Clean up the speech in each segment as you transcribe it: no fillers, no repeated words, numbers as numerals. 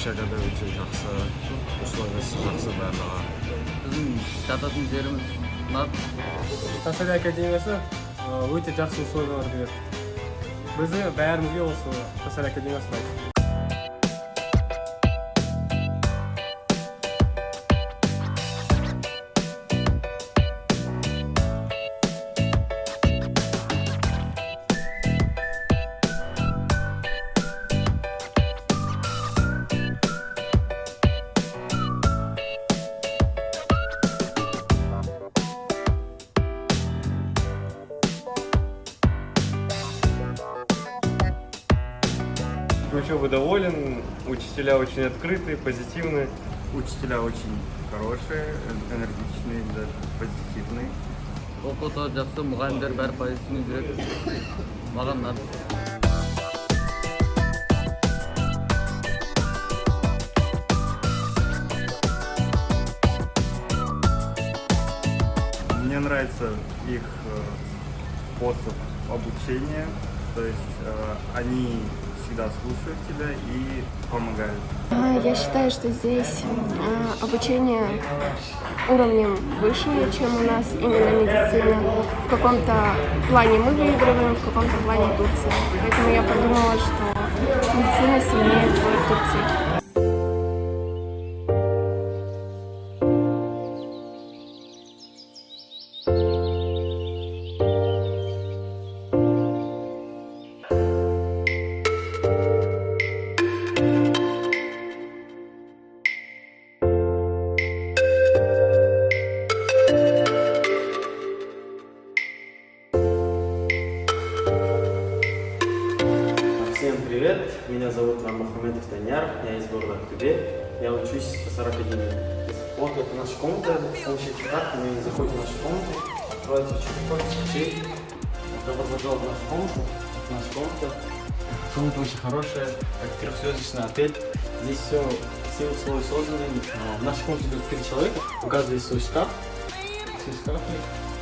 Общагада өте жақсы, условиясы жақсы барлығы. Біздің жататын жеріміз ұнады. Тасали академиясы өте жақсы условиялар береді. Бізді бәрімізге осы Тасали академиясы ұнайды. Учеба доволен, учителя очень открытые, позитивные. Учителя очень хорошие, энергичные, даже позитивные. Оқуды жақсы, мұғалімдер бәрі позитивный жүреді. Маған ұнады. Мне нравится их способ обучения, то есть они всегда слушают тебя и помогают. Я считаю, что здесь обучение уровнем выше, чем у нас именно медицина. В каком-то плане мы выигрываем, в каком-то плане Турция. Поэтому я подумала, что медицина сильнее в Турции. Всем привет, меня зовут Мухаммедов Таняр, я из города Актубе, я учусь в Тасар академии. Вот это наша комната, с помощью этой карты мы заходим в нашу комнату, открывается чуть-чуть ключей. Добро пожаловать в нашу комнату, это наша комната. Комната очень хорошая, как трехзвездочный отель, здесь все условия созданы. В нашей комнате идут 3 человека, у каждого есть свой шкаф,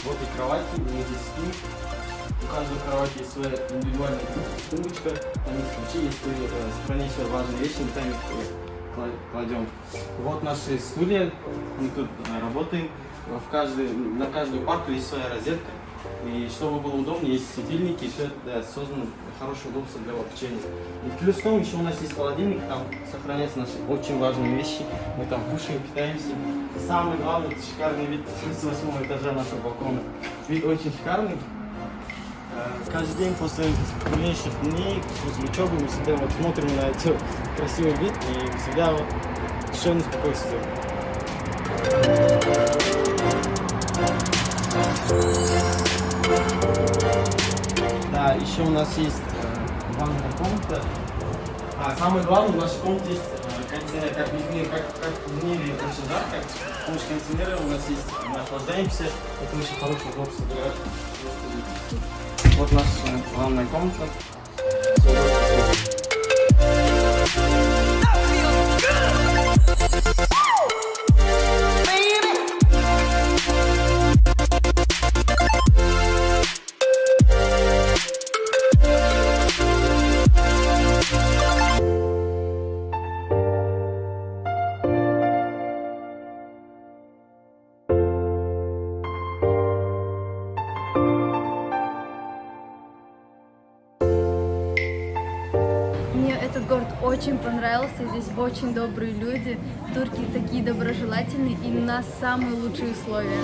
вот и кровати, мы здесь спим. У каждой кровати есть своя индивидуальная тумбочка, там есть ключи, если сохранить свои важные вещи, мы там их кладем. Вот наши стулья, мы тут работаем, на каждую парту есть своя розетка. И чтобы было удобнее, есть светильники, и все это создано хорошее удобство для обучения. И плюс в том, еще у нас есть холодильник, там сохраняются наши очень важные вещи, мы там кушаем, питаемся. И самое главное, это шикарный вид с 8-го этажа нашего балкона. Вид очень шикарный. Каждый день после больничных дней, после учебы мы всегда вот смотрим на этот красивый вид и всегда вот душевное спокойствие. Да, еще у нас есть ванная комната. А самое главное, в нашей комнате есть кондиционер, как в мире очень жарко. С помощью кондиционера у нас есть, мы охлаждаемся, это очень хорошее удобство для. Вот наша главная комната. Мне этот город очень понравился, здесь очень добрые люди, турки такие доброжелательные и у нас самые лучшие условия.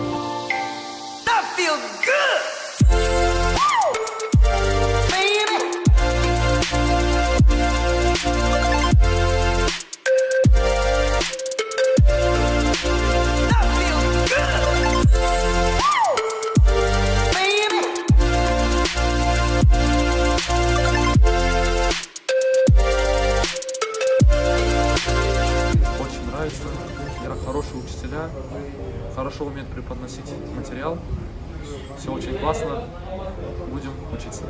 Хорошие учителя, хорошо умеют преподносить материал. Все очень классно. Будем учиться.